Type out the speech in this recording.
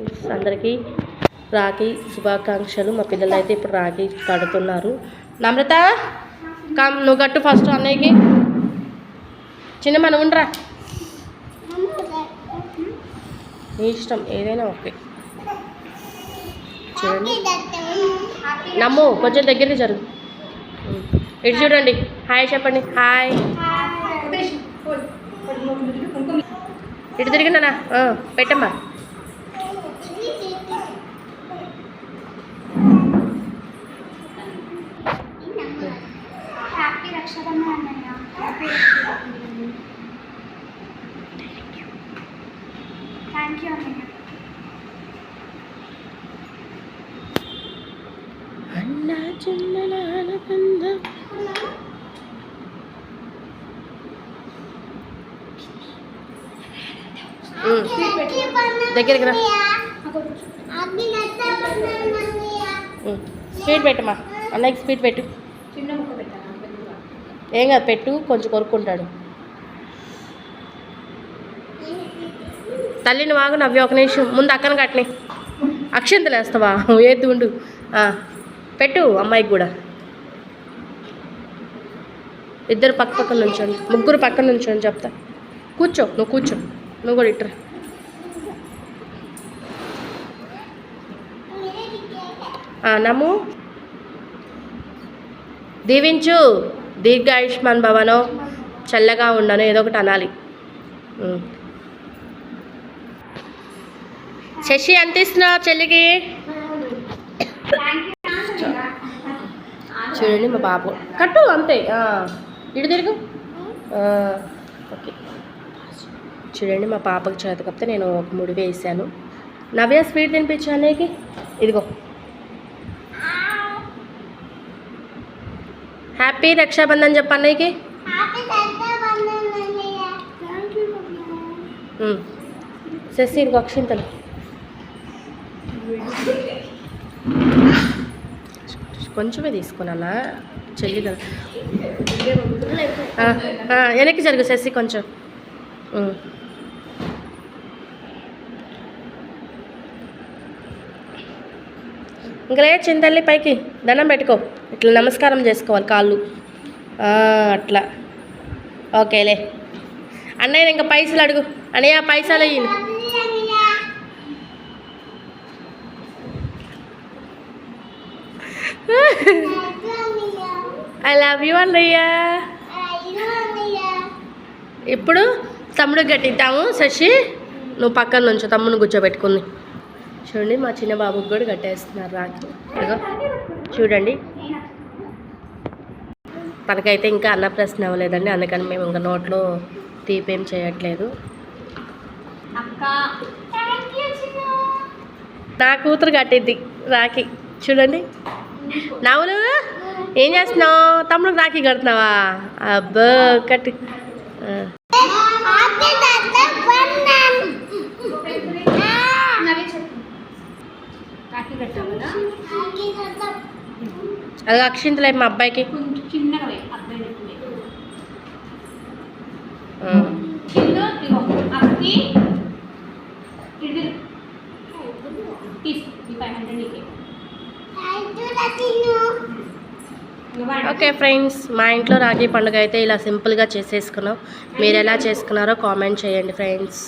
Friends, అందరికీ రాఖీ శుభాకాంక్షలు. మా పిల్లలు అయితే ఇప్పుడు రాఖీ కడుతున్నారు. నమ్రత కమ్, నువ్వు కట్టు ఫస్ట్ అన్నయ్యకి. చిన్న మనం ఉండరా, నీ ఇష్టం ఏదైనా ఓకే. చూడండి నమ్ము, కొంచెం దగ్గరికి జరుగు. ఇటు చూడండి, హాయ్ చెప్పండి. హాయ్, ఇటు తిరిగినా పెట్టమ్మా. అన్నా చిన్న దగ్గరికి రా. స్పీడ్ పెట్టమ్మా, అన్నయ్యకి స్పీడ్ పెట్టు. ఏం కాదు, పెట్టు, కొంచెం కొరుక్కుంటాడు. తల్లిని వాగు. నవ్వి ఒక నిమిషం ముందు అక్కను కట్టని. అక్షంతలు వేస్తావా? ఏది ఉండు, పెట్టు అమ్మాయికి కూడా. ఇద్దరు పక్క పక్కన నుంచోండి, ముగ్గురు పక్కన నుంచోండి చెప్తా. కూర్చో, నువ్వు కూర్చో, నువ్వు కూడా ఇట్రా. నమ్ము, దీవించు. దీర్ఘ ఆయుష్మాన్ భవనో, చల్లగా ఉండను, ఏదో ఒకటి అనాలి. శశి ఎంత ఇస్తున్నావు చెల్లికి? చూడండి మా బాబు కట్టు అంతే. ఇటు తిరుగు. ఓకే, చూడండి మా పాపకి చేత కప్పితే నేను ఒక ముడి వేసాను. నవ్య స్వీట్ తినిపించు అన్నయ్యకి. ఇదిగో, హ్యాపీ రక్షాబంధన్ చెప్పు అన్నయ్యకి. శశి ఇదిగో అక్షింతలు. కొంచెమే తీసుకున్నా చెల్లి కదా. వెనక్కి జరుగు శశి కొంచెం. ఇంకా లేదు చింతల్లి, పైకి దండం పెట్టుకో. ఇట్లా నమస్కారం చేసుకోవాలి కాళ్ళు అట్లా. ఓకేలే. అన్నయ్య ఇంకా పైసలు అడుగు. అన్నయ్య పైసలు ఇయ్యి. ఐ లవ్ యూ అన్నయ్య. ఇప్పుడు తమ్ముడు కట్టిద్దాము. శశి నువ్వు పక్కన నుంచో, తమ్ముడిని కూర్చోబెట్టుకుంది. చూడండి మా చిన్న బాబుకి కూడా కట్టేస్తున్నారు రాఖీ. ఇదిగో చూడండి, తనకైతే ఇంకా అన్నప్రశ్న అవ్వలేదండి, అందుకని మేము ఇంకా నోట్లో తీపేం చేయట్లేదు. నా కూతురు కట్టిద్ది రాఖీ. చూడండి నవ్వులు. ఏం చేస్తున్నావు? తమ్ముడికి రాఖీ కడుతున్నావా? అబ్బో కట్టి. అది అక్షింతలే మా అబ్బాయికి. ఓకే ఫ్రెండ్స్, మా ఇంట్లో రాఖీ పండుగ అయితే ఇలా సింపుల్గా చేసేసుకున్నాం. మీరు ఎలా చేసుకున్నారో కామెంట్ చేయండి ఫ్రెండ్స్.